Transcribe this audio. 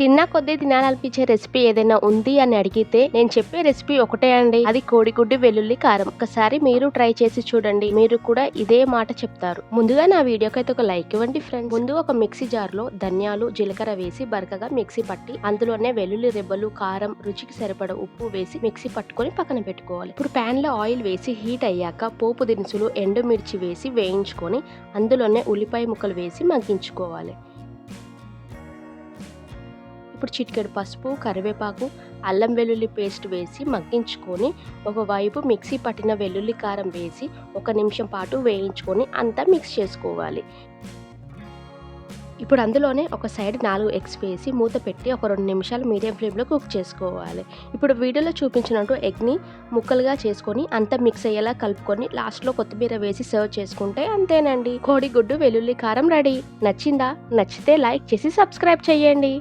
తిన్నా కొద్దీ తినాలనిపించే రెసిపీ ఏదైనా ఉంది అని అడిగితే నేను చెప్పే రెసిపీ ఒకటే అండి, అది కోడిగుడ్డు వెల్లుల్లి కారం. ఒకసారి మీరు ట్రై చేసి చూడండి, మీరు కూడా ఇదే మాట చెప్తారు. ముందుగా నా వీడియోకి అయితే ఒక లైక్ ఇవ్వండి ఫ్రెండ్స్. ముందు ఒక మిక్సీ జార్ లో ధనియాలు జీలకర్ర వేసి బరకగా మిక్సీ పట్టి అందులోనే వెల్లుల్లి రెబ్బలు, కారం, రుచికి సరిపడ ఉప్పు వేసి మిక్సీ పట్టుకొని పక్కన పెట్టుకోవాలి. ఇప్పుడు ప్యాన్ లో ఆయిల్ వేసి హీట్ అయ్యాక పోపు దినుసులు, ఎండుమిర్చి వేసి వేయించుకొని అందులోనే ఉల్లిపాయ ముక్కలు వేసి మగ్గించుకోవాలి. ఇప్పుడు చిటికెడు పసుపు, కరివేపాకు, అల్లం వెల్లుల్లి పేస్ట్ వేసి మగ్గించుకొని ఒకవైపు మిక్సీ పట్టిన వెల్లుల్లి కారం వేసి 1 నిమిషం పాటు వేయించుకొని అంతా మిక్స్ చేసుకోవాలి. ఇప్పుడు అందులోనే ఒక సైడ్ 4 ఎగ్స్ వేసి మూత పెట్టి ఒక 2 నిమిషాలు మీడియం ఫ్లేమ్లో కుక్ చేసుకోవాలి. ఇప్పుడు వీడియోలో చూపించినట్టు ఎగ్ని ముక్కలుగా చేసుకొని అంతా మిక్స్ అయ్యేలా కలుపుకొని లాస్ట్లో కొత్తిమీర వేసి సర్వ్ చేసుకుంటే అంతేనండి, కోడిగుడ్డు వెల్లుల్లి కారం రెడీ. నచ్చిందా? నచ్చితే లైక్ చేసి సబ్స్క్రైబ్ చేయండి.